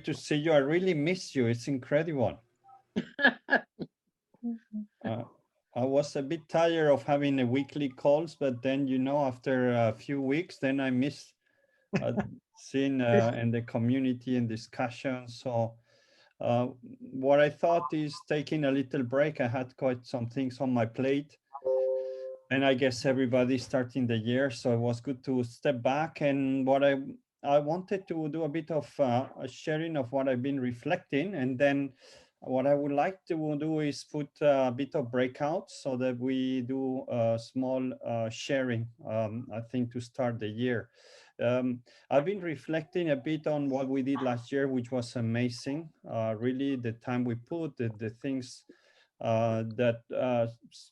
great to see you. I really miss you. It's incredible. Uh, I was a bit tired of having a weekly calls, but then, after a few weeks, then I miss uh, seeing and the community and discussion. So uh, what I thought is taking a little break. I had quite some things on my plate, and I guess everybody's starting the year, so it was good to step back. And what I wanted to do a bit of a sharing of what I've been reflecting, and then what I would like to do is put a bit of breakouts so that we do a small sharing. I think to start the year. Um, I've been reflecting a bit on what we did last year, which was amazing. Really, the time we put, the things that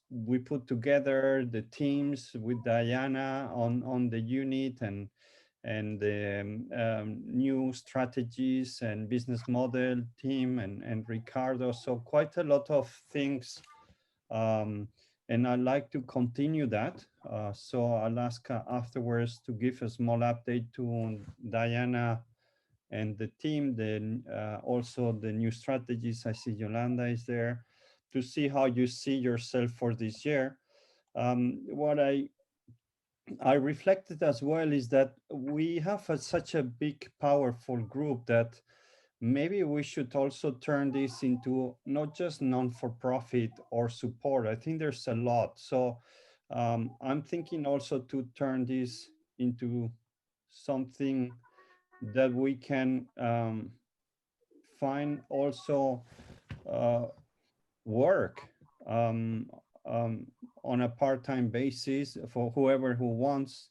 we put together, the teams with Diana on the unit, and the new strategies and business model team, and Ricardo. So quite a lot of things. Um, and I'd like to continue that. So I'll ask afterwards to give a small update to Diana and the team, then also the new strategies. I see Yolanda is there, to see how you see yourself for this year. What I reflected as well is that we have such a big, powerful group that maybe we should also turn this into not just non-for-profit or support. I think there's a lot. So I'm thinking also to turn this into something that we can find also uh, work um, um, on a part-time basis for whoever who wants.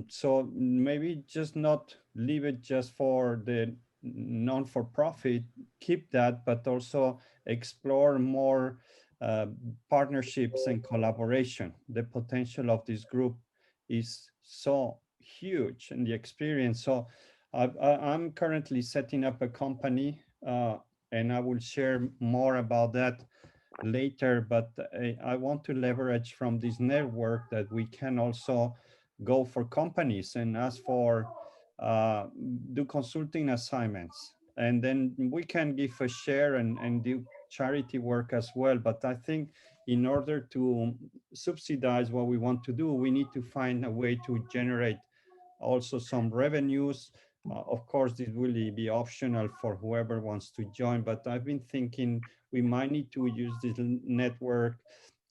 So maybe just not leave it just for the non-for-profit, keep that, but also explore more uh, partnerships and collaboration. The potential of this group is so huge, and the experience. So I'm currently setting up a company, and I will share more about that later, but I want to leverage from this network that we can also go for companies and ask for uh, do consulting assignments, and then we can give a share and do charity work as well. But I think in order to subsidize what we want to do, we need to find a way to generate also some revenues. Of course, this will be optional for whoever wants to join, but I've been thinking we might need to use this network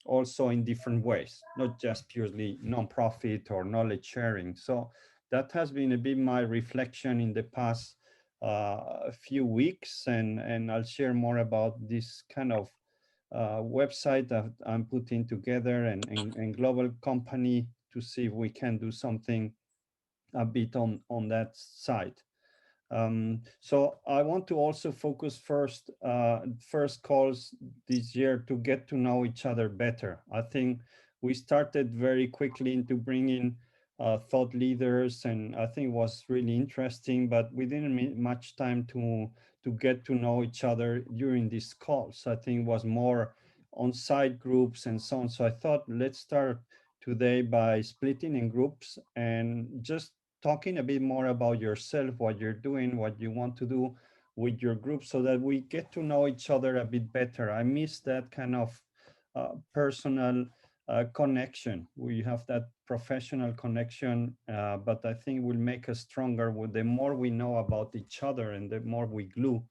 also in different ways, not just purely nonprofit or knowledge sharing. So that has been a bit my reflection in the past few weeks, and I'll share more about this kind of website that I'm putting together, and global company, to see if we can do something a bit on that side. So I want to also focus first calls this year to get to know each other better. I think we started very quickly into bringing thought leaders, and I think it was really interesting, but we didn't need much time to get to know each other during these calls. I think it was more on-site groups and so on. So I thought, let's start today by splitting in groups and just talking a bit more about yourself, what you're doing, what you want to do with your group, so that we get to know each other a bit better. I miss that kind of personal connection. We have that professional connection, but I think it will make us stronger with the more we know about each other, and the more we glue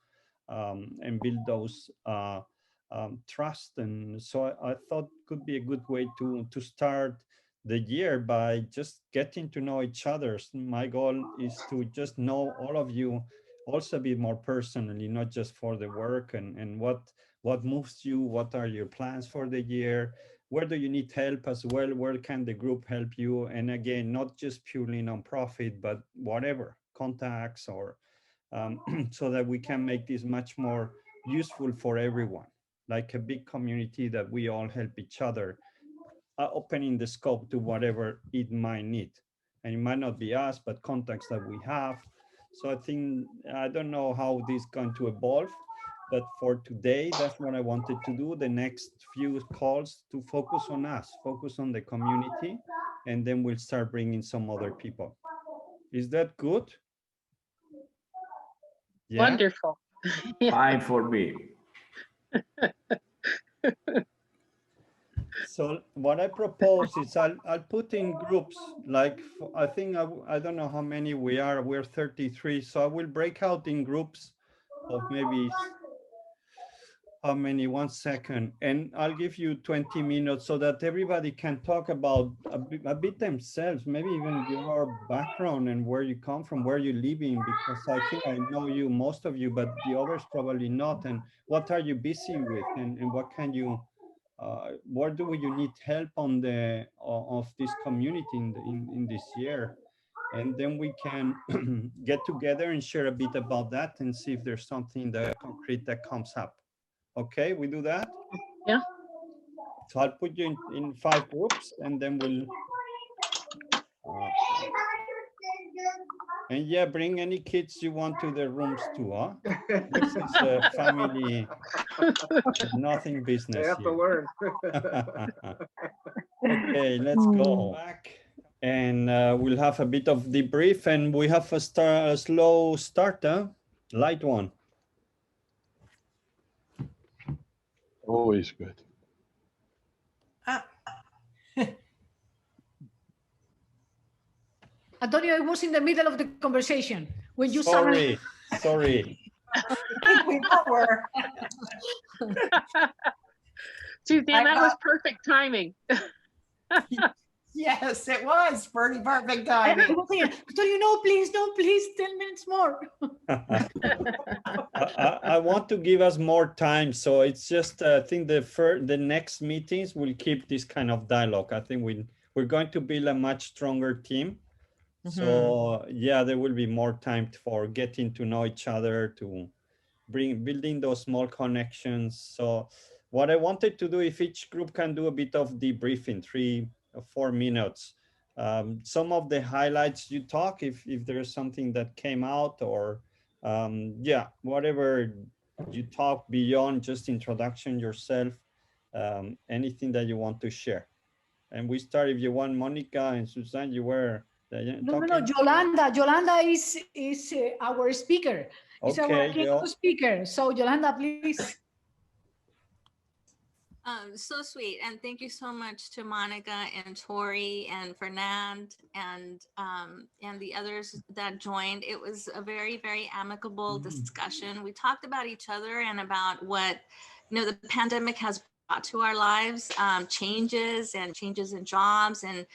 and build those trust. And so I thought could be a good way to start the year by just getting to know each other. My goal is to just know all of you also a bit more personally, not just for the work, and what moves you, what are your plans for the year, where do you need help as well, where can the group help you, and again, not just purely nonprofit, but whatever contacts or so that we can make this much more useful for everyone, like a big community that we all help each other, opening the scope to whatever it might need. And it might not be us, but contacts that we have. So I think, I don't know how this is going to evolve, but for today, that's what I wanted to do. The next few calls to focus on us, focus on the community, and then we'll start bringing some other people. Is that good? Yeah. Wonderful. Fine for me. So what I propose is I'll put in groups, like I think I don't know how many we are. We're 33. So I will break out in groups of maybe how many, 1 second, and I'll give you 20 minutes so that everybody can talk about a bit themselves, maybe even your background and where you come from, where you're living, because I think I know you, most of you, but the others probably not. And what are you busy with, and what can you, where do you need help on the of this community in this year? And then we can get together and share a bit about that and see if there's something that concrete that comes up. Okay, we do that? Yeah. So I'll put you in 5 groups, and then we'll, and yeah, bring any kids you want to the rooms too, huh? This is a family, nothing business. They have to here. learn. Okay, let's go back, and we'll have a bit of debrief, and we have a slow starter, light one. Always good. Antonio, I was in the middle of the conversation when you Sorry. We all were. Suzanne, that was perfect timing. Yes, it was pretty perfect I timing. was saying, Antonio, no, please, 10 minutes more. I want to give us more time, so it's just I think the next meetings will keep this kind of dialogue. I think we're going to build a much stronger team. So yeah, there will be more time for getting to know each other, to building those small connections. So what I wanted to do, if each group can do a bit of debriefing, 3 or 4 minutes, some of the highlights you talk, if there's something that came out, or yeah, whatever you talk beyond just introduction yourself, anything that you want to share. And we start, if you want, Monica and Suzanne, you were No, Yolanda is our speaker. It's our keynote speaker. So Yolanda, please. So sweet, and thank you so much to Monica and Tori and Fernand and the others that joined. It was a very, very amicable discussion. We talked about each other and about what, the pandemic has brought to our lives, changes in jobs and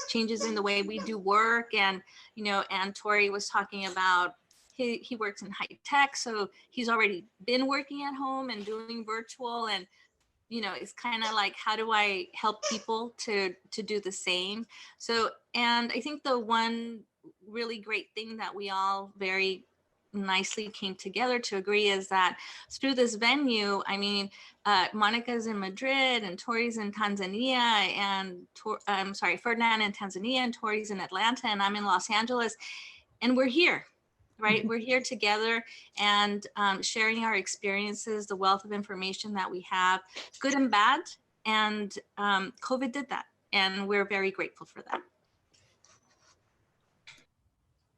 changes in the way we do work. And and Tori was talking about he works in high tech, so he's already been working at home and doing virtual, and it's kind of like, how do I help people to do the same? So, and I think the one really great thing that we all very nicely came together to agree is that through this venue, I mean, Monica's in Madrid and Tori's in Tanzania, and Ferdinand in Tanzania, and Tori's in Atlanta, and I'm in Los Angeles, and we're here. Right, we're here together and sharing our experiences, the wealth of information that we have, good and bad. And COVID did that, and we're very grateful for that.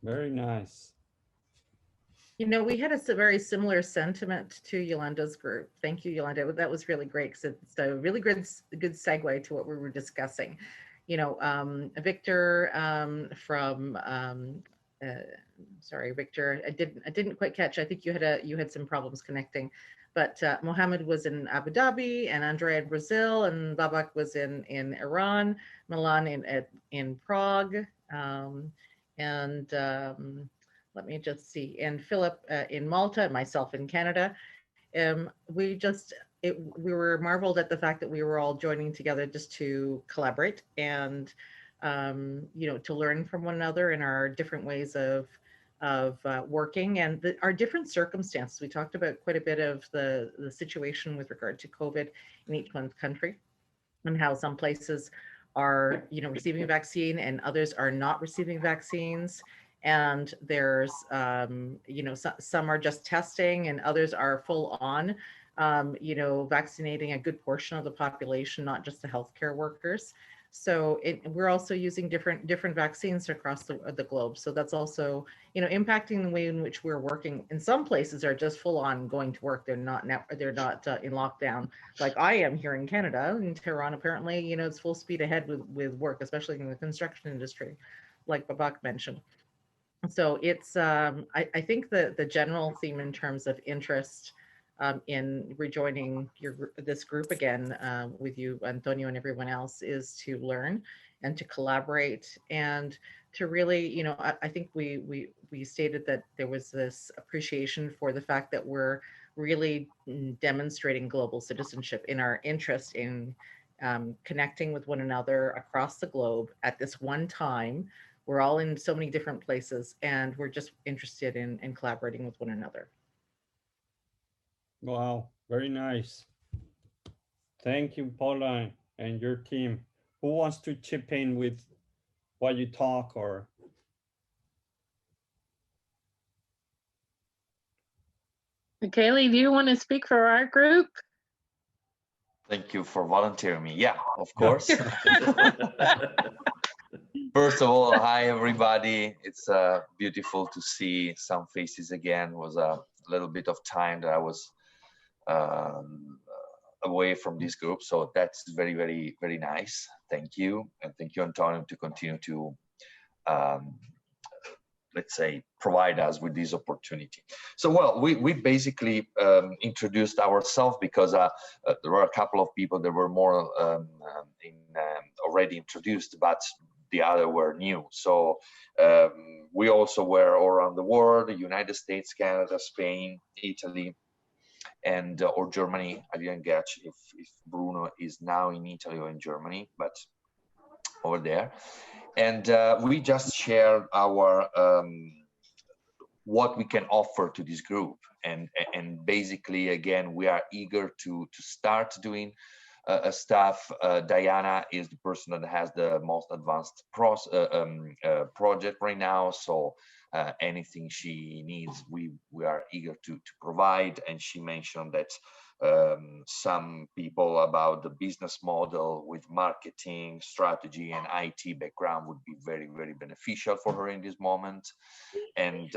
Very nice. We had a very similar sentiment to Yolanda's group. Thank you, Yolanda. That was really great, because it's a really good segue to what we were discussing. Victor from sorry, Victor, I didn't quite catch. I think you had some problems connecting, but Mohammed was in Abu Dhabi, and Andrea in Brazil, and Babak was in Iran, Milan in Prague, and let me just see, and Philip in Malta, and myself in Canada. We were marveled at the fact that we were all joining together just to collaborate and to learn from one another in our different ways of working, and our different circumstances. We talked about quite a bit of the situation with regard to COVID in each one country, and how some places are receiving a vaccine and others are not receiving vaccines, and there's some are just testing and others are full on vaccinating a good portion of the population, not just the healthcare workers. So we're also using different vaccines across the globe. So that's also, you know, impacting the way in which we're working. In some places are just full on going to work. They're not in lockdown like I am here in Canada. In Tehran, apparently, you know, it's full speed ahead with work, especially in the construction industry, like Babak mentioned. So it's I think the general theme in terms of interest in rejoining this group again with you, Antonio, and everyone else, is to learn and to collaborate and to really, you know, I think we stated that there was this appreciation for the fact that we're really demonstrating global citizenship in our interest in connecting with one another across the globe at this one time. We're all in so many different places, and we're just interested in collaborating with one another. Wow, very nice. Thank you, Paula, and your team. Who wants to chip in with what you talk or? Kaylee, do you want to speak for our group? Thank you for volunteering me. Yeah, of course. First of all, hi, everybody. It's beautiful to see some faces again. It was a little bit of time that I was away from this group. So that's very, very, very nice. Thank you. And thank you, Antonio, to continue to, let's say, provide us with this opportunity. So, well, we basically introduced ourselves because there were a couple of people that were more already introduced, but the other were new. So we also were all around the world, the United States, Canada, Spain, Italy, and or Germany. I didn't get if Bruno is now in Italy or in Germany, but over there. And we just shared our what we can offer to this group, and basically, again, we are eager to start doing stuff. Diana is the person that has the most advanced project right now, so anything she needs, we are eager to provide. And she mentioned that some people about the business model with marketing strategy and IT background would be very, very beneficial for her in this moment. And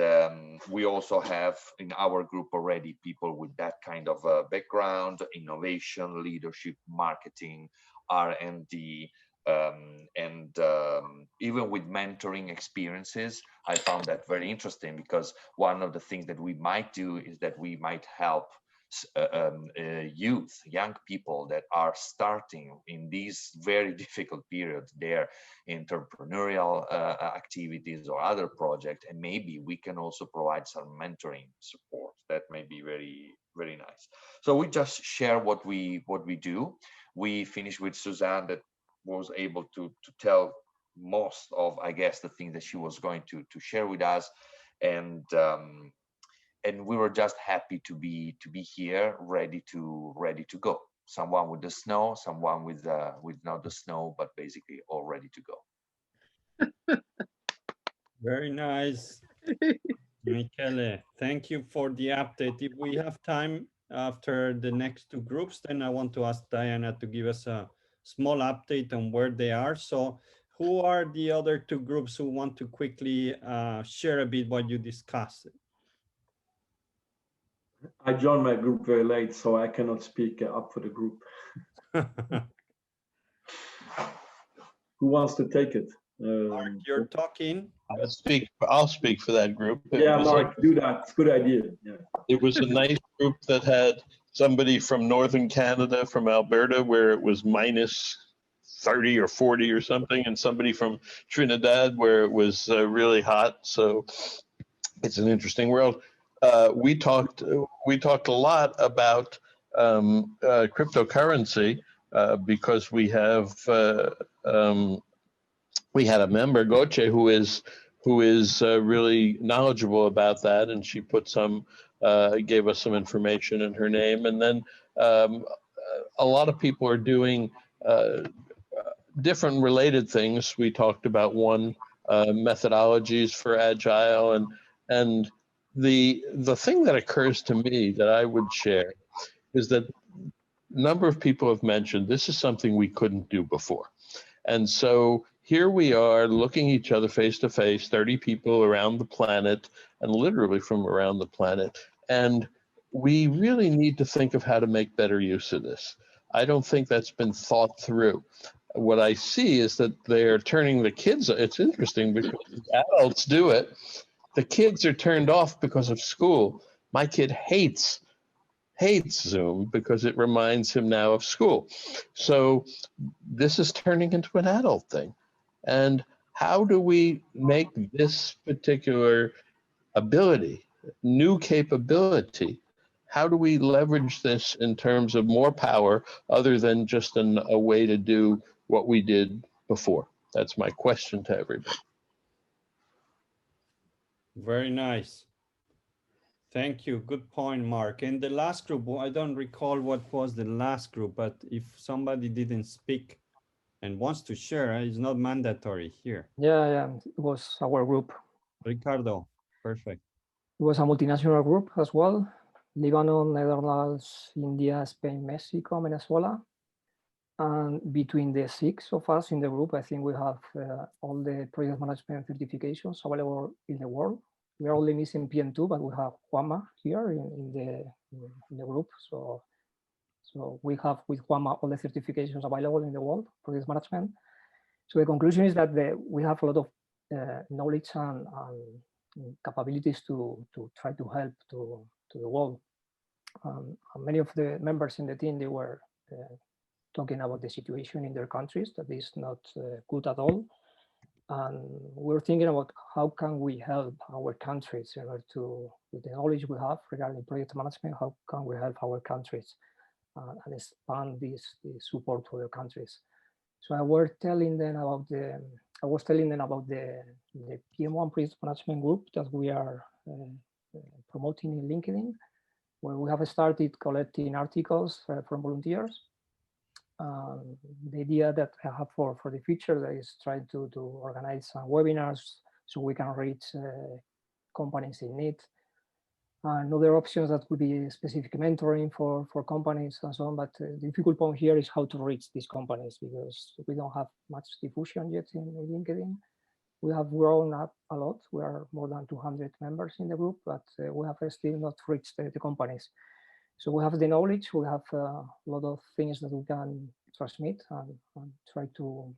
we also have in our group already people with that kind of background: innovation, leadership, marketing, R&D, and even with mentoring experiences. I found that very interesting, because one of the things that we might do is that we might help youth, young people that are starting in these very difficult periods, their entrepreneurial activities or other projects, and maybe we can also provide some mentoring support. That may be very, very nice. So we just share what we do. We finished with Suzanne, that was able to tell most of, I guess, the things that she was going to share with us, and we were just happy to be here, ready to go. Someone with the snow, someone with not the snow, but basically all ready to go. Very nice, Michele. Thank you for the update. If we have time after the next two groups, then I want to ask Diana to give us a small update on where they are. So who are the other two groups who want to quickly share a bit what you discussed? I joined my group very late, so I cannot speak up for the group. Who wants to take it? Mark, you're talking. I'll speak for that group. Mark, do that. It's a good idea. Yeah. It was a nice group that had somebody from Northern Canada, from Alberta, where it was minus 30 or 40 or something, and somebody from Trinidad, where it was really hot. So it's an interesting world. We talked a lot about cryptocurrency because we had a member, Goche, who is really knowledgeable about that, and she put gave us some information in her name. And then a lot of people are doing different related things. We talked about one, methodologies for agile, and the thing that occurs to me that I would share is that a number of people have mentioned this is something we couldn't do before. And so here we are looking each other face to face, 30 people around the planet, and literally from around the planet. And we really need to think of how to make better use of this. I don't think that's been thought through. What I see is that they're turning the kids, it's interesting because the adults do it. The kids are turned off because of school. My kid hates Zoom because it reminds him now of school. So this is turning into an adult thing. And how do we make this particular ability, new capability, how do we leverage this in terms of more power other than just a way to do what we did before? That's my question to everybody. Very nice. Thank you. Good point, Mark. And the last group, I don't recall what was the last group, but if somebody didn't speak and wants to share, it's not mandatory here. Yeah, it was our group. Ricardo, perfect. It was a multinational group as well. Lebanon, Netherlands, India, Spain, Mexico, Venezuela. And between the 6 of us in the group, I think we have all the project management certifications available in the world. We are only missing PM2, but we have Juanma here in the group. So we have with Juanma all the certifications available in the world, project management. So the conclusion is that we have a lot of knowledge and capabilities to try to help to the world. Many of the members in the team, they were talking about the situation in their countries that is not good at all. And we're thinking about how can we help our countries in order to, with the knowledge we have regarding project management, how can we help our countries and expand this support to their countries. So I was telling them about the PM1 project management group that we are promoting in LinkedIn, where we have started collecting articles from volunteers. The idea that I have for the future that is trying to organize some webinars so we can reach companies in need. And other options that could be specific mentoring for companies and so on. But the difficult point here is how to reach these companies because we don't have much diffusion yet in LinkedIn. We have grown up a lot. We are more than 200 members in the group, but we have still not reached the companies. So we have the knowledge, we have a lot of things that we can transmit and try to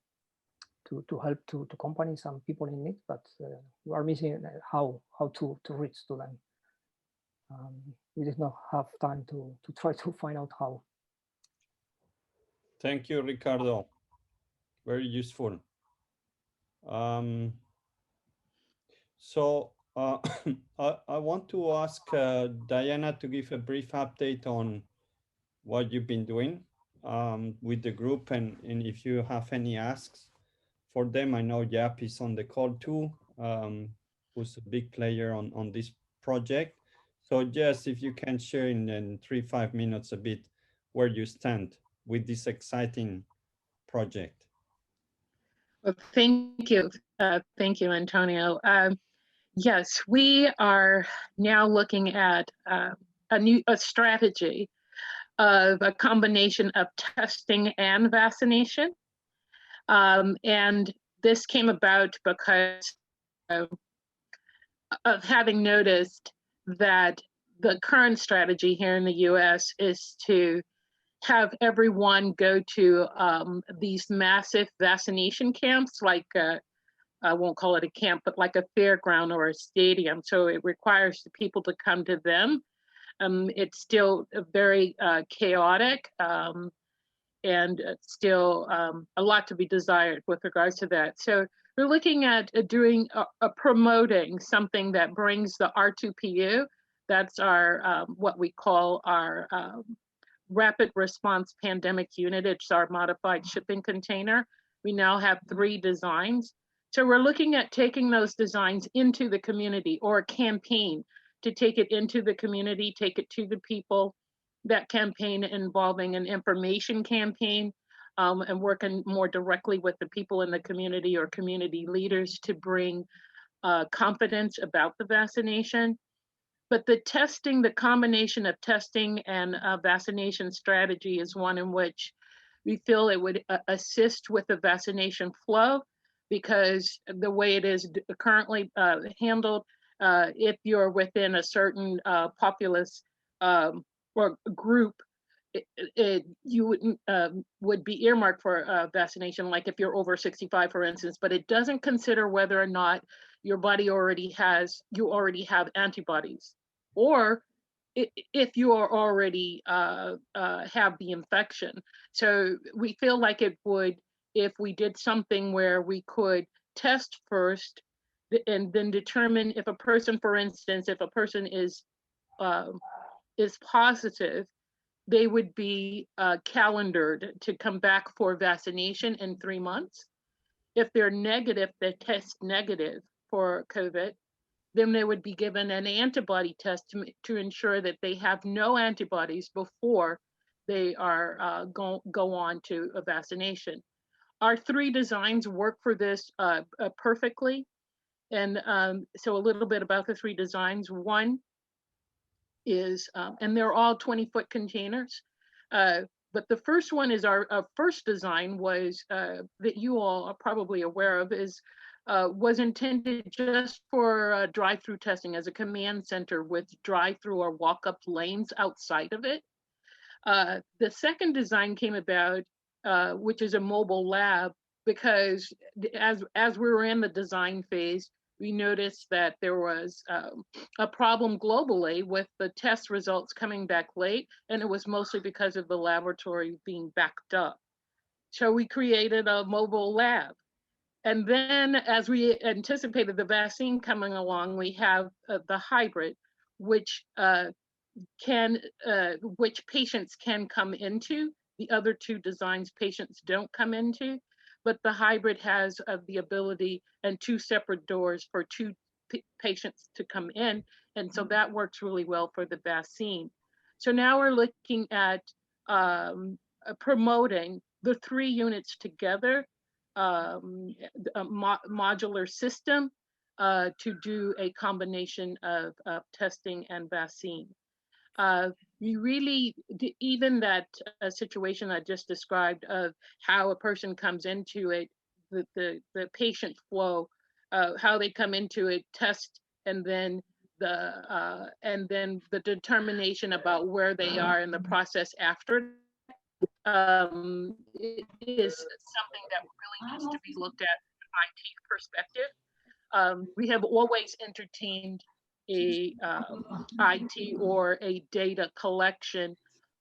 help to companies and people in need, but we are missing how to reach to them. We did not have time to try to find out how. Thank you, Ricardo. Very useful. So I want to ask Diana to give a brief update on what you've been doing with the group and if you have any asks for them. I know Yap is on the call too, who's a big player on this project. So just if you can share in 3-5 minutes a bit where you stand with this exciting project. Well, thank you. Thank you, Antonio. Yes, we are now looking at a strategy of a combination of testing and vaccination. And this came about because of having noticed that the current strategy here in the US is to have everyone go to these massive vaccination camps, like I won't call it a camp, but like a fairground or a stadium. So it requires the people to come to them. It's still very chaotic and still a lot to be desired with regards to that. So we're looking at doing promoting something that brings the R2PU. That's our what we call our rapid response pandemic unit. It's our modified shipping container. We now have 3 designs. So we're looking at taking those designs into the community, or a campaign to take it into the community, take it to the people. That campaign involving an information campaign and working more directly with the people in the community or community leaders to bring confidence about the vaccination. But the testing, the combination of testing and vaccination strategy is one in which We feel it would assist with the vaccination flow, because the way it is currently handled, if you're within a certain populace or group, you would be earmarked for vaccination, like if you're over 65, for instance, but it doesn't consider whether or not your body you already have antibodies, or if you are already have the infection. So we feel like it would, if we did something where we could test first and then determine if a person, for instance, if a person is positive, they would be calendared to come back for vaccination in 3 months. If they're negative, they test negative for COVID, then they would be given an antibody test to ensure that they have no antibodies before they are go on to a vaccination. Our 3 designs work for this perfectly. And so a little bit about the 3 designs. One is, and they're all 20-foot containers. But the first one is our first design was, that you all are probably aware of, was intended just for drive-through testing as a command center with drive-through or walk-up lanes outside of it. The second design came about, which is a mobile lab, because as we were in the design phase, we noticed that there was a problem globally with the test results coming back late, and it was mostly because of the laboratory being backed up. So we created a mobile lab. And then as we anticipated the vaccine coming along, we have the hybrid, which patients can come into. The other 2 designs patients don't come into, but the hybrid has the ability and 2 separate doors for 2 patients to come in. And so that works really well for the vaccine. So now we're looking at promoting the 3 units together, a modular system to do a combination of testing and vaccine. We really, even that situation I just described of how a person comes into it, the patient flow, how they come into it, test, and then the determination about where they are in the process after. It is something that really needs to be looked at from an IT perspective. We have always entertained a IT or a data collection,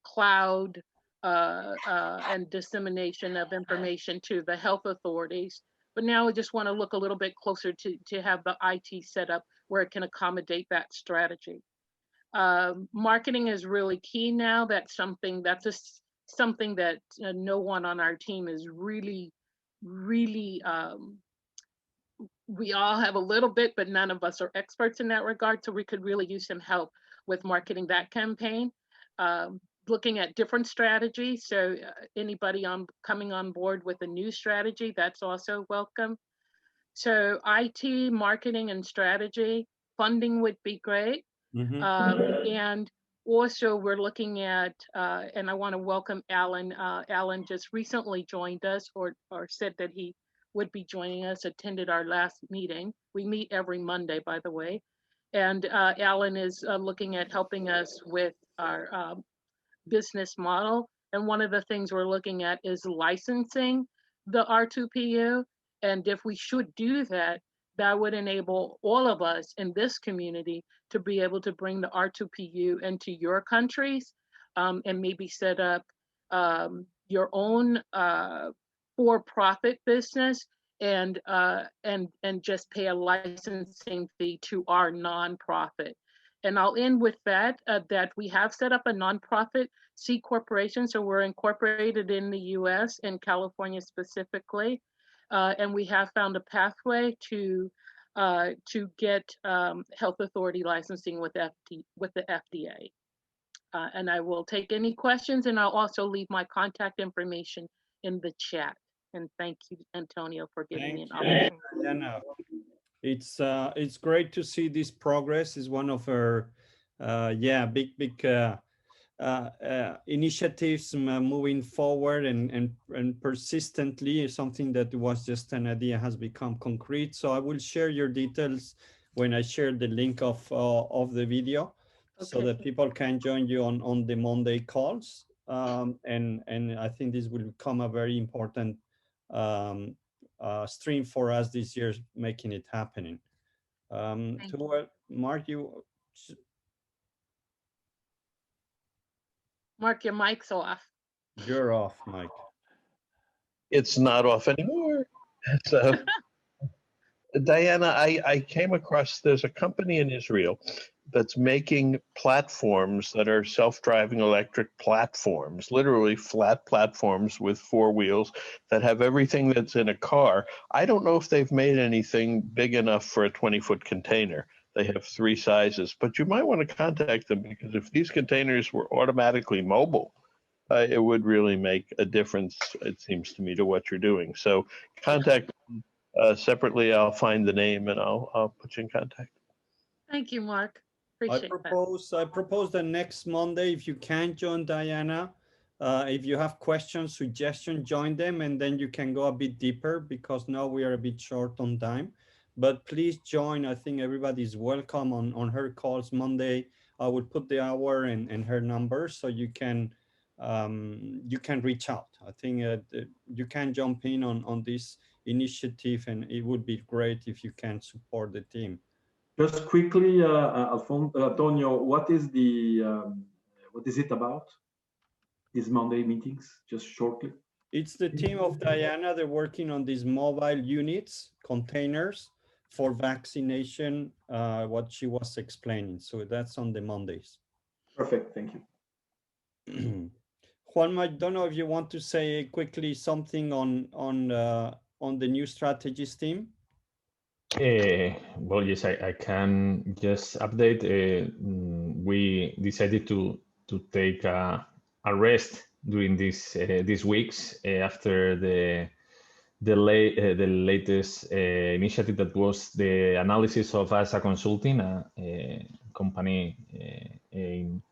cloud, and dissemination of information to the health authorities. But now I just want to look a little bit closer to have the IT set up where it can accommodate that strategy. Marketing is really key now. That's something that no one on our team is really, we all have a little bit, but none of us are experts in that regard. So we could really use some help with marketing that campaign, looking at different strategies. So anybody coming on board with a new strategy, that's also welcome. So IT, marketing, and strategy, funding would be great. And also we're looking at, and I want to welcome Alan. Alan just recently joined us, or said that he would be joining us, attended our last meeting. We meet every Monday, by the way. And Alan is looking at helping us with our business model. And one of the things we're looking at is licensing the R2PU. And if we should do that, that would enable all of us in this community to be able to bring the R2PU into your countries, and maybe set up your own for-profit business, and just pay a licensing fee to our nonprofit. And I'll end with that, that we have set up a nonprofit C corporation. So we're incorporated in the US and California specifically. And we have found a pathway to get health authority licensing with the FDA. And I will take any questions, and I'll also leave my contact information in the chat. And thank you, Antonio, for giving me an opportunity. It's great to see this progress. Is one of our big initiatives moving forward and persistently. Something that was just an idea has become concrete. So I will share your details when I share the link of the video, so that people can join you on the Monday calls. And I think this will become a very important stream for us this year, making it happening. Mark, Mark, your mic's off. You're off, Mike. It's not off anymore. So, Diana, I came across, there's a company in Israel that's making platforms that are self-driving electric platforms, literally flat platforms with 4 wheels that have everything that's in a car. I don't know if they've made anything big enough for a 20-foot container. They have 3 sizes, but you might want to contact them, because if these containers were automatically mobile, it would really make a difference, it seems to me, to what you're doing. So contact them separately. I'll find the name and I'll put you in contact. Thank you, Mark. I propose the next Monday, if you can join Diana, if you have questions, suggestions, join them, and then you can go a bit deeper, because now we are a bit short on time. But please join. I think everybody's welcome on her calls Monday. I will put the hour and her number, so you can reach out. I think you can jump in on this initiative, and it would be great if you can support the team. Just quickly, Antonio, what is it about? These Monday meetings, just shortly. It's the team of Diana. They're working on these mobile units, containers for vaccination, what she was explaining. So that's on the Mondays. Perfect, thank you. Juanma, I don't know if you want to say quickly something on the new strategies team. Well, yes, I can just update. We decided to take a rest during these weeks after the latest initiative, that was the analysis of ASA Consulting, a company in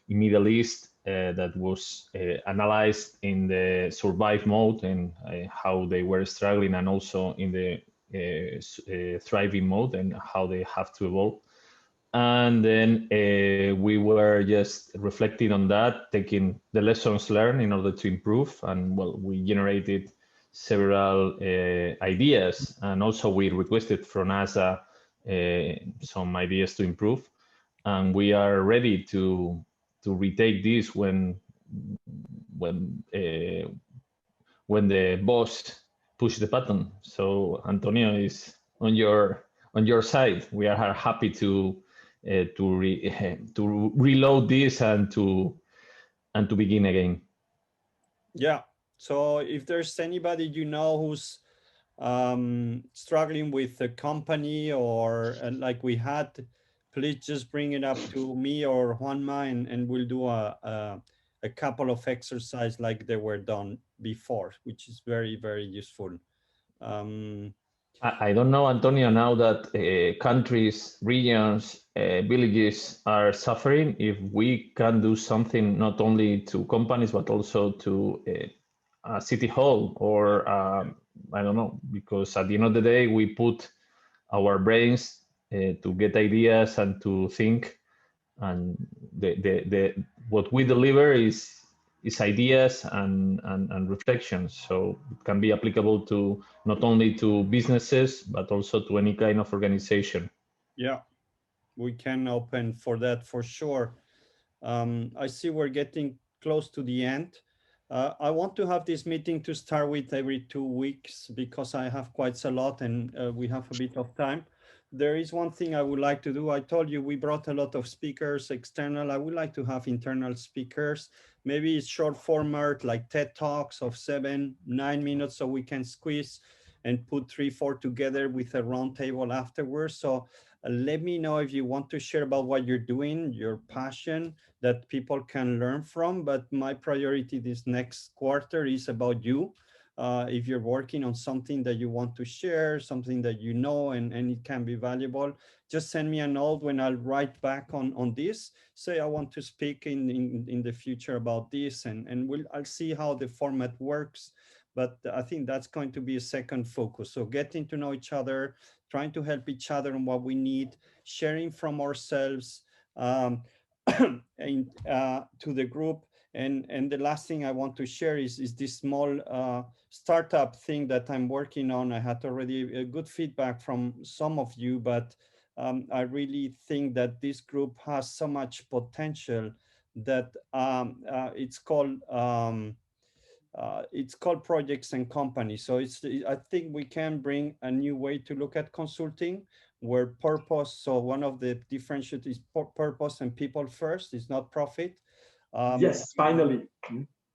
Middle East that was analyzed in the survive mode, and how they were struggling, and also in the thriving mode, and how they have to evolve. And then we were just reflecting on that, taking the lessons learned in order to improve. And well, we generated several ideas, and also we requested from NASA some ideas to improve. And we are ready to retake this when the boss push the button. So Antonio is on your side. We are happy to reload this and to begin again. Yeah. So if there's anybody you know who's struggling with the company, or like we had, please just bring it up to me or Juanma, and we'll do a couple of exercises like they were done before, which is very, very useful. I don't know, Antonio, now that countries, regions, villages are suffering, if we can do something not only to companies, but also to a city hall, or I don't know, because at the end of the day, we put our brains to get ideas and to think, and what we deliver is ideas and reflections. So it can be applicable to not only to businesses, but also to any kind of organization. Yeah, we can open for that for sure. I see we're getting close to the end. I want to have this meeting to start with every 2 weeks, because I have quite a lot, and we have a bit of time. There is one thing I would like to do. I told you we brought a lot of speakers external. I would like to have internal speakers. Maybe it's short format, like TED Talks of 7-9 minutes, so we can squeeze and put 3-4 together with a round table afterwards. So let me know if you want to share about what you're doing, your passion, that people can learn from. But my priority this next quarter is about you. if you're working on something that you want to share, something that you know, and it can be valuable, just send me a note when I'll write back on this. Say I want to speak in the future about this, and I'll see how the format works. But I think that's going to be a second focus. So getting to know each other, trying to help each other on what we need, sharing from ourselves and, to the group. And the last thing I want to share is this small startup thing that I'm working on. I had already a good feedback from some of you, but I really think that this group has so much potential that it's called Projects and Companies. So I think we can bring a new way to look at consulting, where purpose, so one of the differentiators is purpose and people first, is not profit. Yes, finally.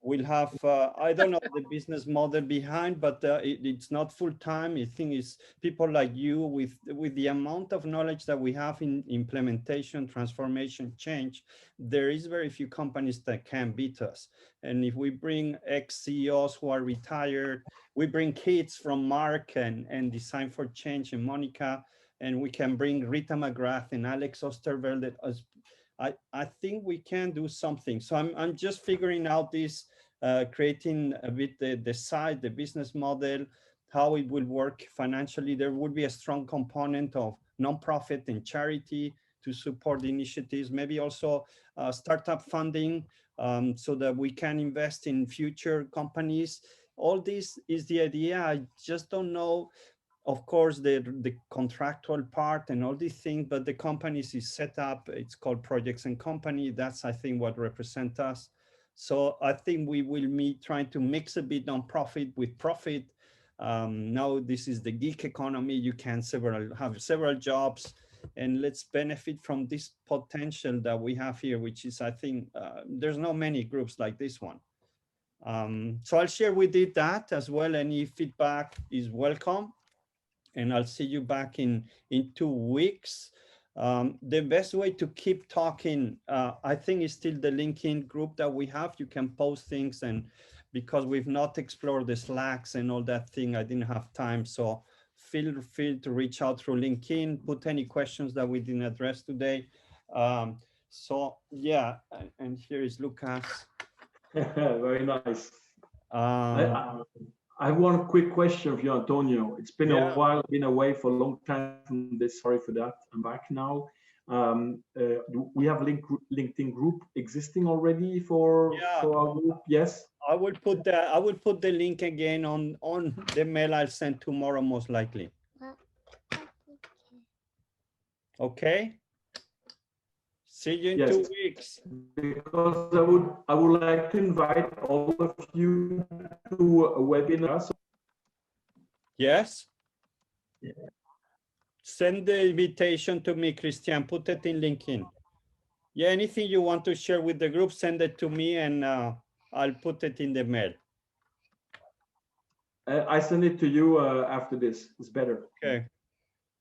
We'll have, I don't know the business model behind, but it's not full-time. I think it's people like you with the amount of knowledge that we have in implementation, transformation, change. There is very few companies that can beat us. And if we bring ex-CEOs who are retired, we bring kids from Mark and Design for Change and Monica, and we can bring Rita McGrath and Alex Ostervelde as I think we can do something. So I'm just figuring out this, creating a bit the side, the business model, how it will work financially. There would be a strong component of nonprofit and charity to support the initiatives, maybe also startup funding so that we can invest in future companies. All this is the idea. I just don't know, of course, the contractual part and all these things, but the companies is set up. It's called Projects and Company. That's, I think, what represents us. So I think we will be trying to mix a bit non-profit with profit. Now this is the gig economy. You can have several jobs, and let's benefit from this potential that we have here, which is, I think, there's not many groups like this one. So I'll share with you that as well. Any feedback is welcome. And I'll see you back in 2 weeks. The best way to keep talking, I think, is still the LinkedIn group that we have. You can post things, and because we've not explored the Slacks and all that thing, I didn't have time. So feel free to reach out through LinkedIn, put any questions that we didn't address today. So yeah, and here is Lucas. Very nice. I have one quick question for you, Antonio. It's been a while, I've been away for a long time from this. Sorry for that. I'm back now. We have LinkedIn group existing already for our group. Yes. I will put the link again on the mail I'll send tomorrow, most likely. Okay. See you in 2 weeks. Because I would like to invite all of you to a webinar. Yes. Yeah. Send the invitation to me, Christian. Put it in LinkedIn. Yeah, anything you want to share with the group, send it to me, and I'll put it in the mail. I send it to you after this. It's better. Okay.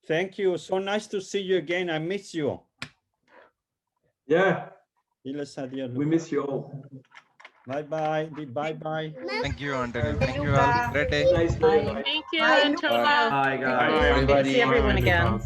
Thank you. So nice to see you again. I miss you. Yeah. We miss you all. Bye-bye. Bye-bye. Thank you, Antonio. Thank you all. Great day. Nice day. Thank you, Antonio. Bye, guys. Good to see everyone again.